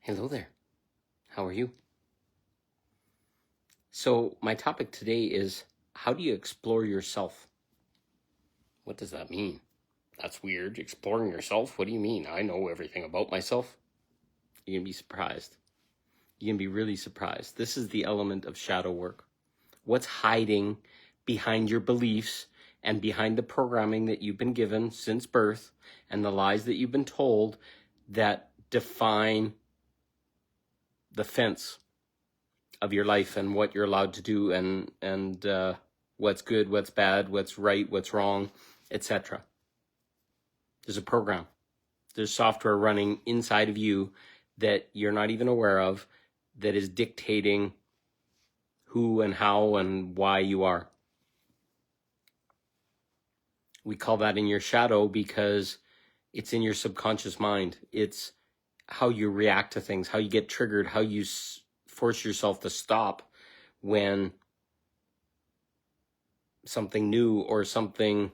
Hello there. How are you? So my topic today is, how do you explore yourself? What does that mean? That's weird. Exploring yourself? What do you mean? I know everything about myself. You're going to be surprised. You're going to be really surprised. This is the element of shadow work. What's hiding behind your beliefs and behind the programming that you've been given since birth and the lies that you've been told that define the fence of your life and what you're allowed to do and what's good, what's bad, what's right, what's wrong, etc. There's a program. There's software running inside of you that you're not even aware of that is dictating who and how and why you are. We call that in your shadow because it's in your subconscious mind. It's how you react to things, how you get triggered, how you force yourself to stop when something new or something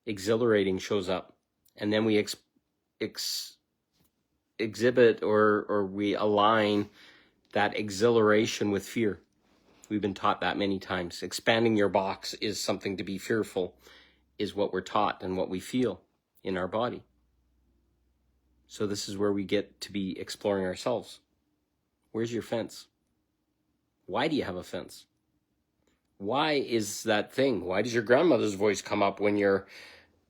exhilarating shows up. And then we exhibit or we align that exhilaration with fear. We've been taught that many times. Expanding your box is something to be fearful, is what we're taught and what we feel in our body. So this is where we get to be exploring ourselves. Where's your fence? Why do you have a fence? Why is that thing? Why does your grandmother's voice come up when you're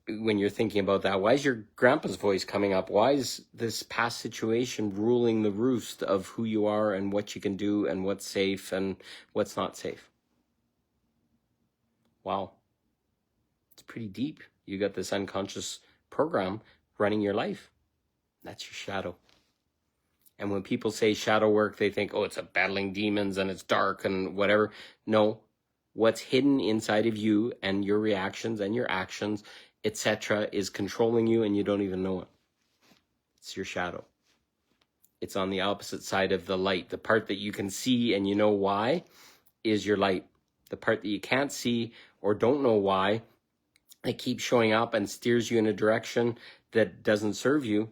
thinking about that? Why is your grandpa's voice coming up? Why is this past situation ruling the roost of who you are and what you can do and what's safe and what's not safe? Wow. It's pretty deep. You got this unconscious program running your life. That's your shadow. And when people say shadow work, they think, oh, it's a battling demons and it's dark and whatever. No, what's hidden inside of you and your reactions and your actions, etc., is controlling you and you don't even know it. It's your shadow. It's on the opposite side of the light. The part that you can see and you know why is your light. The part that you can't see or don't know why, it keeps showing up and steers you in a direction that doesn't serve you,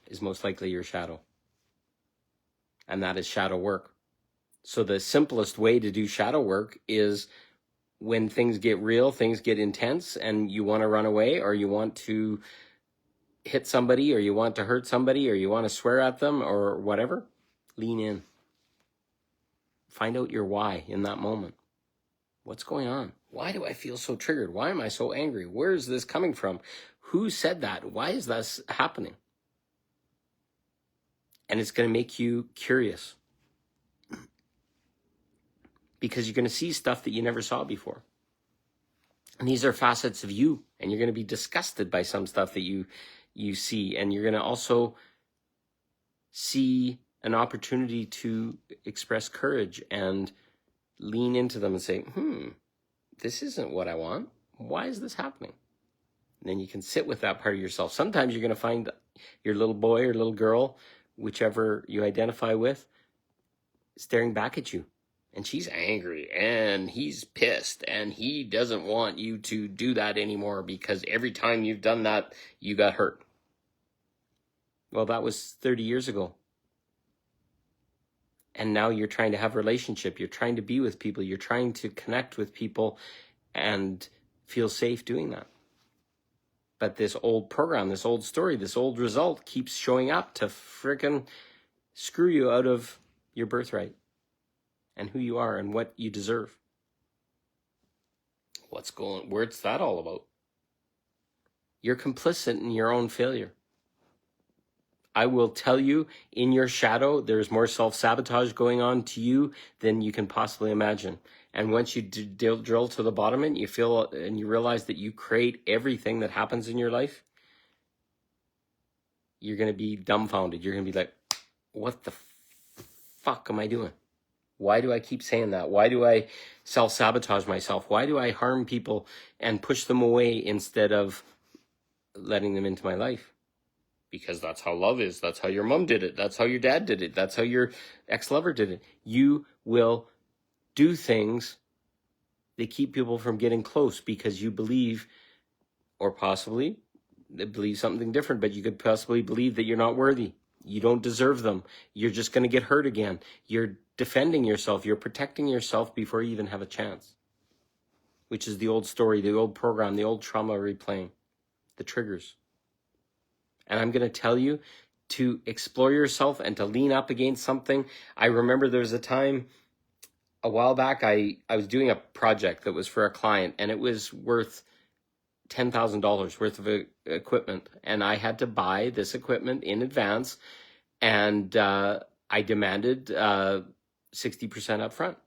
is most likely your shadow. And that is shadow work. So the simplest way to do shadow work is when things get real, things get intense, and you want to run away, or you want to hit somebody, or you want to hurt somebody, or you want to swear at them, or whatever, lean in. Find out your why in that moment. What's going on? Why do I feel so triggered? Why am I so angry? Where is this coming from? Who said that? Why is this happening? And it's going to make you curious. Because you're going to see stuff that you never saw before. And these are facets of you. And you're going to be disgusted by some stuff that you see. And you're going to also see an opportunity to express courage and lean into them and say, this isn't what I want. Why is this happening? And then you can sit with that part of yourself. Sometimes you're going to find your little boy or little girl, whichever you identify with, staring back at you. And she's angry and he's pissed and he doesn't want you to do that anymore because every time you've done that, you got hurt. Well, that was 30 years ago. And now you're trying to have a relationship. You're trying to be with people. You're trying to connect with people and feel safe doing that. But this old program, this old story, this old result keeps showing up to frickin' screw you out of your birthright and who you are and what you deserve. What's that all about? You're complicit in your own failure. I will tell you, in your shadow, there's more self-sabotage going on to you than you can possibly imagine. And once you drill to the bottom of it, you feel and you realize that you create everything that happens in your life, you're going to be dumbfounded. You're going to be like, what the fuck am I doing? Why do I keep saying that? Why do I self-sabotage myself? Why do I harm people and push them away instead of letting them into my life? Because that's how love is. That's how your mom did it. That's how your dad did it. That's how your ex-lover did it. You will do things that keep people from getting close because you believe, or possibly believe something different, but you could possibly believe that you're not worthy. You don't deserve them. You're just going to get hurt again. You're defending yourself. You're protecting yourself before you even have a chance, which is the old story, the old program, the old trauma replaying, the triggers. And I'm going to tell you to explore yourself and to lean up against something. I remember there was a time a while back, I was doing a project that was for a client, and it was worth $10,000 worth of equipment. And I had to buy this equipment in advance, and I demanded 60% up front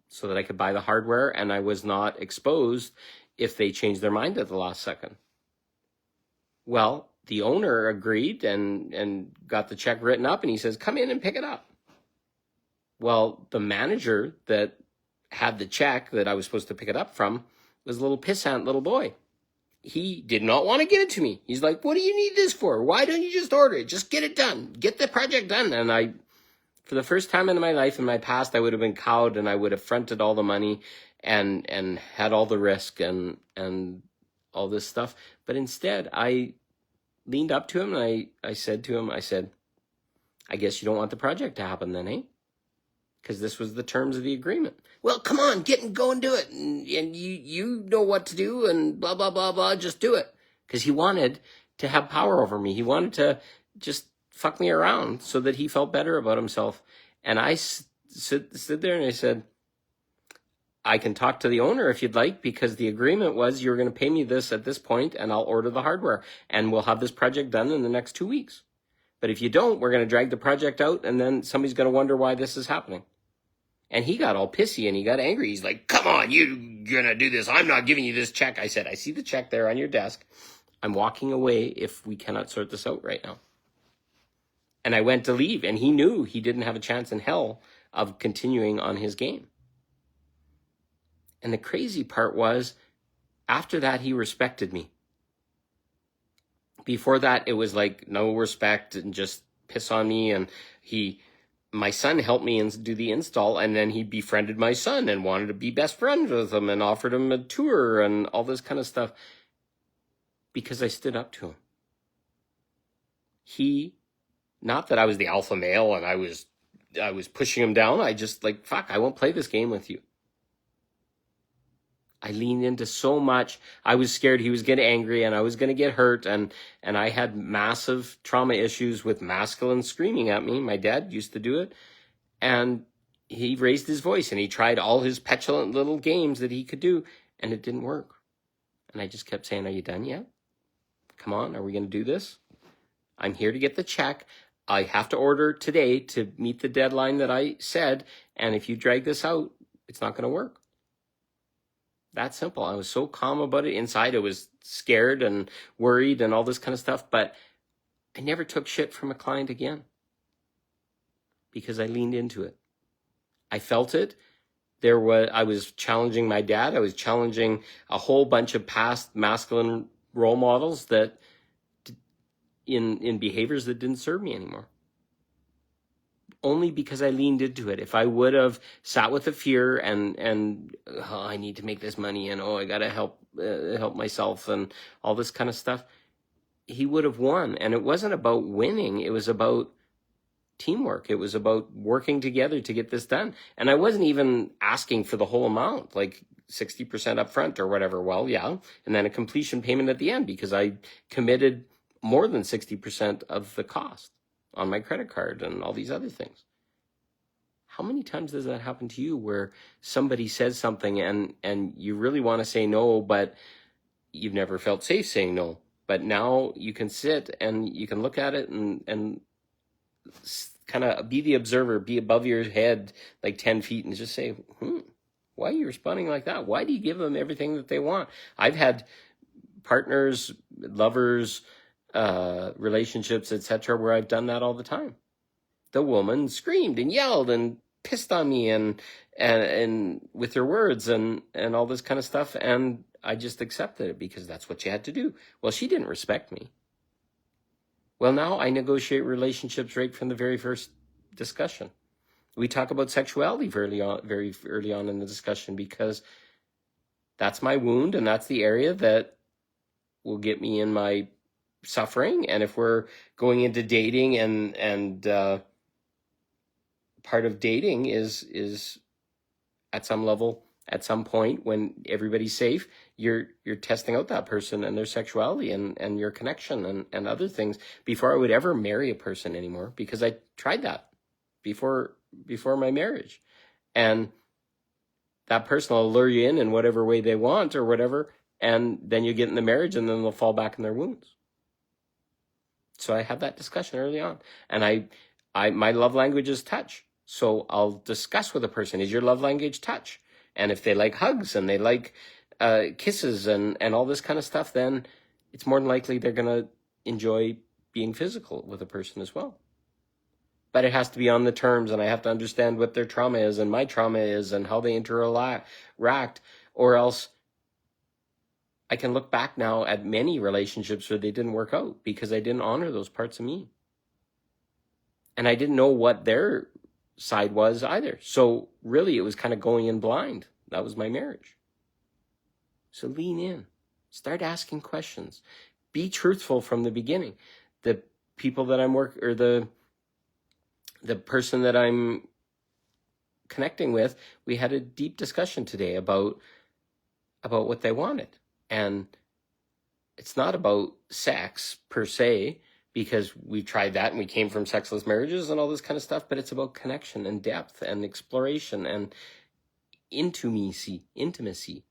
so that I could buy the hardware, and I was not exposed if they changed their mind at the last second. Well, the owner agreed and got the check written up, and he says, come in and pick it up. Well, the manager that had the check that I was supposed to pick it up from was a little pissant little boy. He did not want to give it to me. He's like, what do you need this for? Why don't you just order it? Just get it done. Get the project done. And I, for the first time in my life, in my past, I would have been cowed, and I would have fronted all the money and had all the risk and all this stuff. But instead, I leaned up to him, and I said to him, I guess you don't want the project to happen then, eh? Because this was the terms of the agreement. Well, come on, get and go and do it. And you know what to do and blah, blah, blah, blah, just do it. Because he wanted to have power over me. He wanted to just fuck me around so that he felt better about himself. And I stood there and I said, I can talk to the owner if you'd like, because the agreement was you're going to pay me this at this point and I'll order the hardware. And we'll have this project done in the next 2 weeks. But if you don't, we're going to drag the project out, and then somebody's going to wonder why this is happening. And he got all pissy and he got angry. He's like, come on, you're going to do this. I'm not giving you this check. I said, I see the check there on your desk. I'm walking away if we cannot sort this out right now. And I went to leave, and he knew he didn't have a chance in hell of continuing on his game. And the crazy part was, after that, he respected me. Before that, it was like no respect and just piss on me. And my son helped me do the install, and then he befriended my son and wanted to be best friends with him and offered him a tour and all this kind of stuff because I stood up to him. Not that I was the alpha male and I was pushing him down. I just like, fuck, I won't play this game with you. I leaned into so much. I was scared he was getting angry and I was going to get hurt. And I had massive trauma issues with masculine screaming at me. My dad used to do it. And he raised his voice and he tried all his petulant little games that he could do. And it didn't work. And I just kept saying, are you done yet? Come on, are we going to do this? I'm here to get the check. I have to order today to meet the deadline that I said. And if you drag this out, it's not going to work. That simple. I was so calm about it. Inside, I was scared and worried and all this kind of stuff. But I never took shit from a client again because I leaned into it. I felt it. I was challenging my dad. I was challenging a whole bunch of past masculine role models that in behaviors that didn't serve me anymore. Only because I leaned into it. If I would have sat with the fear and I need to make this money and I gotta help myself and all this kind of stuff, he would have won. And it wasn't about winning. It was about teamwork. It was about working together to get this done. And I wasn't even asking for the whole amount, like 60% up front or whatever. Well, yeah. And then a completion payment at the end because I committed more than 60% of the cost on my credit card and all these other things. How many times does that happen to you where somebody says something and you really want to say no, but you've never felt safe saying no? But now you can sit and you can look at it and kind of be the observer, be above your head like 10 feet and just say, why are you responding like that? Why do you give them everything that they want? I've had partners, lovers, relationships, etc., where I've done that all the time. The woman screamed and yelled and pissed on me and with her words and all this kind of stuff, and I just accepted it because that's what she had to do. Well, she didn't respect me. Well, now I negotiate relationships right from the very first discussion. We talk about sexuality very early on in the discussion because that's my wound and that's the area that will get me in my suffering. And if we're going into dating and part of dating is at some level, at some point when everybody's safe, you're testing out that person and their sexuality and your connection and other things before I would ever marry a person anymore, because I tried that before my marriage. And that person will lure you in whatever way they want or whatever, and then you get in the marriage and then they'll fall back in their wounds. So I had that discussion early on. And I my love language is touch. So I'll discuss with a person, is your love language touch? And if they like hugs and they like kisses and all this kind of stuff, then it's more than likely they're going to enjoy being physical with a person as well. But it has to be on the terms, and I have to understand what their trauma is and my trauma is and how they interact, or else I can look back now at many relationships where they didn't work out because I didn't honor those parts of me. And I didn't know what their side was either. So really, it was kind of going in blind. That was my marriage. So lean in. Start asking questions. Be truthful from the beginning. The people that I'm the person that I'm connecting with, we had a deep discussion today about what they wanted. And it's not about sex per se, because we tried that and we came from sexless marriages and all this kind of stuff, but it's about connection and depth and exploration and intimacy,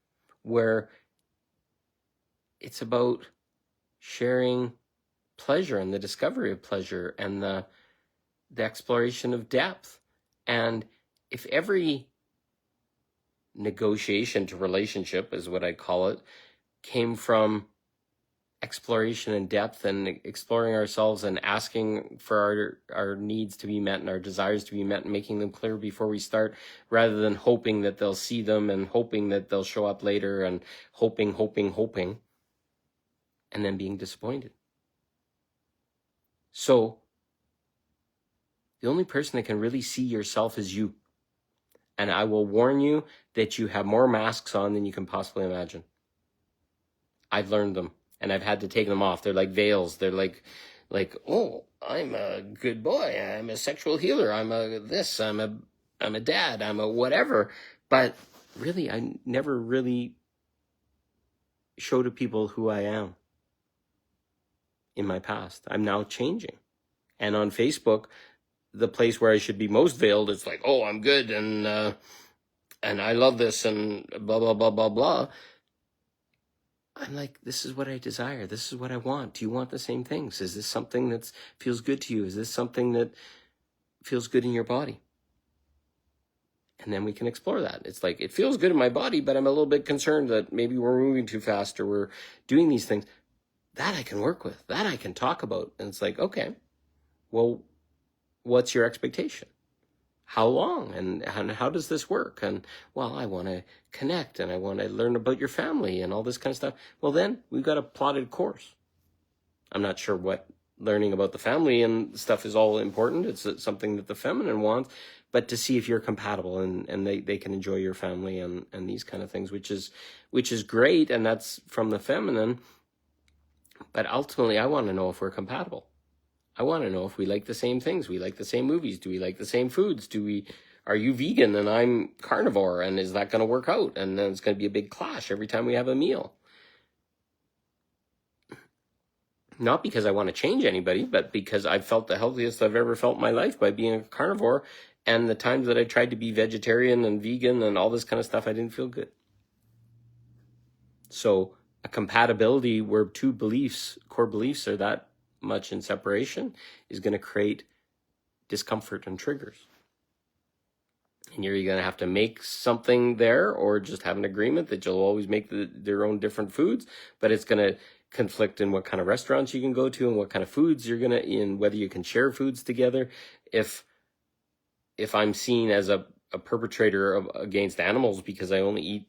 where it's about sharing pleasure and the discovery of pleasure and the exploration of depth. And if every negotiation to relationship, is what I call it, came from exploration and depth and exploring ourselves and asking for our needs to be met and our desires to be met and making them clear before we start, rather than hoping that they'll see them and hoping that they'll show up later and hoping, and then being disappointed. So the only person that can really see yourself is you. And I will warn you that you have more masks on than you can possibly imagine. I've learned them, and I've had to take them off. They're like veils. They're like, oh, I'm a good boy. I'm a sexual healer. I'm a this. I'm a dad. I'm a whatever. But really, I never really show to people who I am in my past. I'm now changing. And on Facebook, the place where I should be most veiled, it's like, oh, I'm good and I love this and blah, blah, blah, blah, blah. I'm like, this is what I desire. This is what I want. Do you want the same things? Is this something that feels good to you? Is this something that feels good in your body? And then we can explore that. It's like, it feels good in my body, but I'm a little bit concerned that maybe we're moving too fast or we're doing these things. That I can work with. That I can talk about. And it's like, okay, well, what's your expectation? How long? And how does this work? And, well, I want to connect and I want to learn about your family and all this kind of stuff. Well, then we've got a plotted course. I'm not sure what learning about the family and stuff is all important. It's something that the feminine wants, but to see if you're compatible and they can enjoy your family and these kind of things, which is great. And that's from the feminine. But ultimately, I want to know if we're compatible. I want to know if we like the same things. We like the same movies. Do we like the same foods? Are you vegan and I'm carnivore? And is that going to work out? And then it's going to be a big clash every time we have a meal. Not because I want to change anybody, but because I've felt the healthiest I've ever felt in my life by being a carnivore. And the times that I tried to be vegetarian and vegan and all this kind of stuff, I didn't feel good. So a compatibility where two core beliefs are that much in separation is going to create discomfort and triggers. And you're going to have to make something there or just have an agreement that you'll always make their own different foods, but it's going to conflict in what kind of restaurants you can go to and what kind of foods you're going to, in whether you can share foods together. If I'm seen as a perpetrator against animals because I only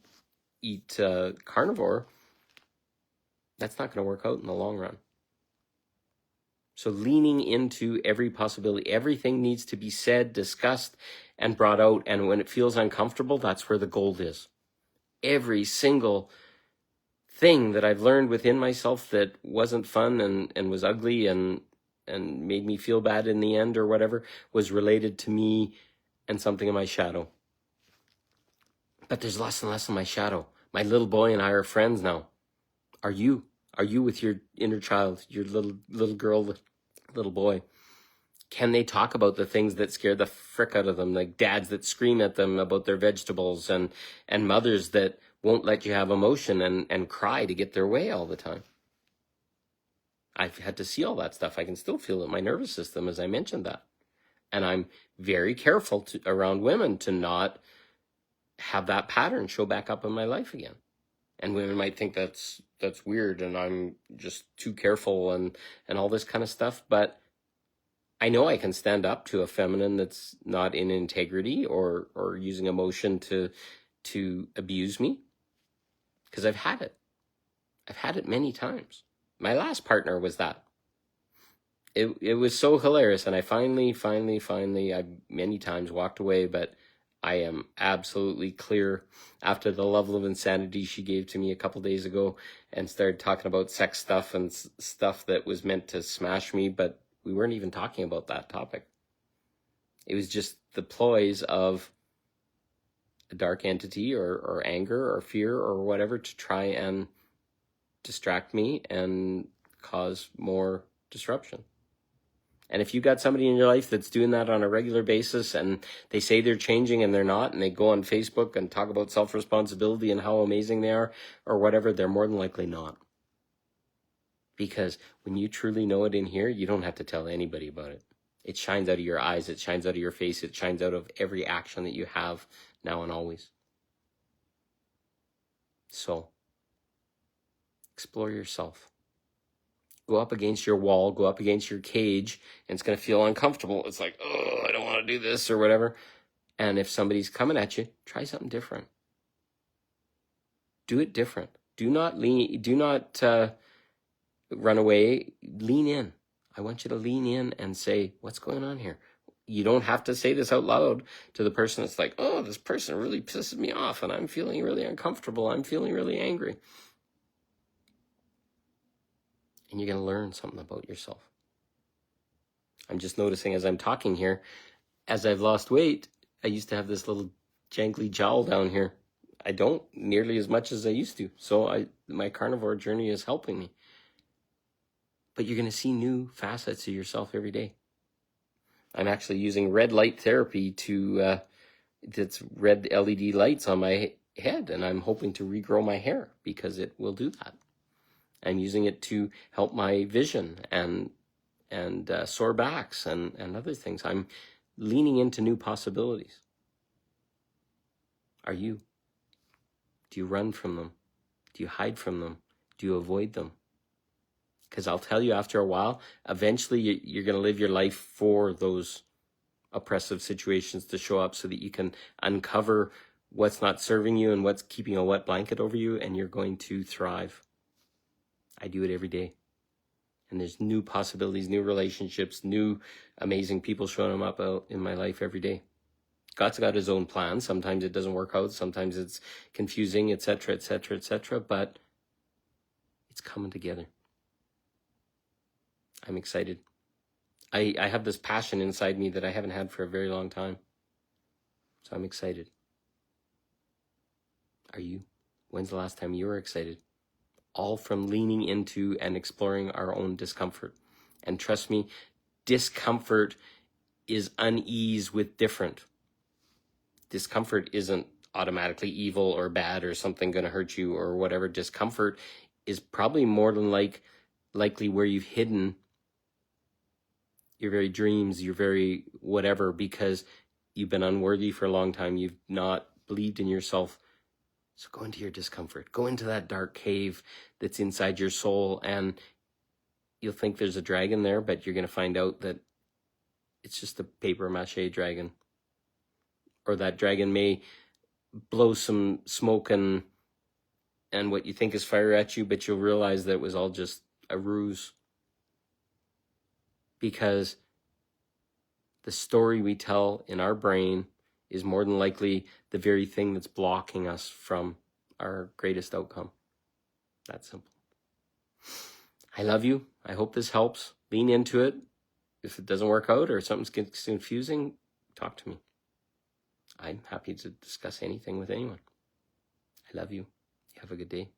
eat carnivore, that's not going to work out in the long run. So leaning into every possibility, everything needs to be said, discussed, and brought out. And when it feels uncomfortable, that's where the gold is. Every single thing that I've learned within myself that wasn't fun and was ugly and made me feel bad in the end or whatever was related to me and something in my shadow. But there's less and less in my shadow. My little boy and I are friends now. Are you? Are you with your inner child, your little girl, little boy? Can they talk about the things that scare the frick out of them, like dads that scream at them about their vegetables and mothers that won't let you have emotion and cry to get their way all the time? I've had to see all that stuff. I can still feel it in my nervous system, as I mentioned that. And I'm very careful around women to not have that pattern show back up in my life again. And women might think that's weird and I'm just too careful and all this kind of stuff. But I know I can stand up to a feminine that's not in integrity or using emotion to abuse me, because I've had it. I've had it many times. My last partner was that. It was so hilarious, and I finally, I many times walked away, but I am absolutely clear after the level of insanity she gave to me a couple days ago and started talking about sex stuff and stuff that was meant to smash me, but we weren't even talking about that topic. It was just the ploys of a dark entity or anger or fear or whatever to try and distract me and cause more disruption. And if you've got somebody in your life that's doing that on a regular basis and they say they're changing and they're not, and they go on Facebook and talk about self-responsibility and how amazing they are or whatever, they're more than likely not. Because when you truly know it in here, you don't have to tell anybody about it. It shines out of your eyes, it shines out of your face, it shines out of every action that you have now and always. So, explore yourself. Go up against your wall, go up against your cage, and it's going to feel uncomfortable. It's like, oh, I don't want to do this or whatever. And if somebody's coming at you, try something different. Do it different. Do not run away. Lean in. I want you to lean in and say, what's going on here? You don't have to say this out loud to the person that's like, oh, this person really pisses me off and I'm feeling really uncomfortable. I'm feeling really angry. And you're going to learn something about yourself. I'm just noticing as I'm talking here, as I've lost weight, I used to have this little jangly jowl down here. I don't nearly as much as I used to. So my carnivore journey is helping me. But you're going to see new facets of yourself every day. I'm actually using red light therapy that's red LED lights on my head, and I'm hoping to regrow my hair because it will do that. I'm using it to help my vision and sore backs and other things. I'm leaning into new possibilities. Are you? Do you run from them? Do you hide from them? Do you avoid them? Because I'll tell you, after a while, eventually you're going to live your life for those oppressive situations to show up so that you can uncover what's not serving you and what's keeping a wet blanket over you, and you're going to thrive. I do it every day. And there's new possibilities, new relationships, new amazing people showing up out in my life every day. God's got his own plan. Sometimes it doesn't work out. Sometimes it's confusing, etc., etc., etc., but it's coming together. I'm excited. I have this passion inside me that I haven't had for a very long time. So I'm excited. Are you? When's the last time you were excited? All from leaning into and exploring our own discomfort. And trust me, discomfort is unease with different. Discomfort isn't automatically evil or bad or something going to hurt you or whatever. Discomfort is probably more than likely where you've hidden your very dreams, your very whatever, because you've been unworthy for a long time. You've not believed in yourself. So go into your discomfort. Go into that dark cave that's inside your soul, and you'll think there's a dragon there, but you're going to find out that it's just a paper mache dragon. Or that dragon may blow some smoke and what you think is fire at you, but you'll realize that it was all just a ruse. Because the story we tell in our brain is more than likely the very thing that's blocking us from our greatest outcome. That simple. I love you. I hope this helps. Lean into it. If it doesn't work out or something gets confusing, talk to me. I'm happy to discuss anything with anyone. I love you. You have a good day.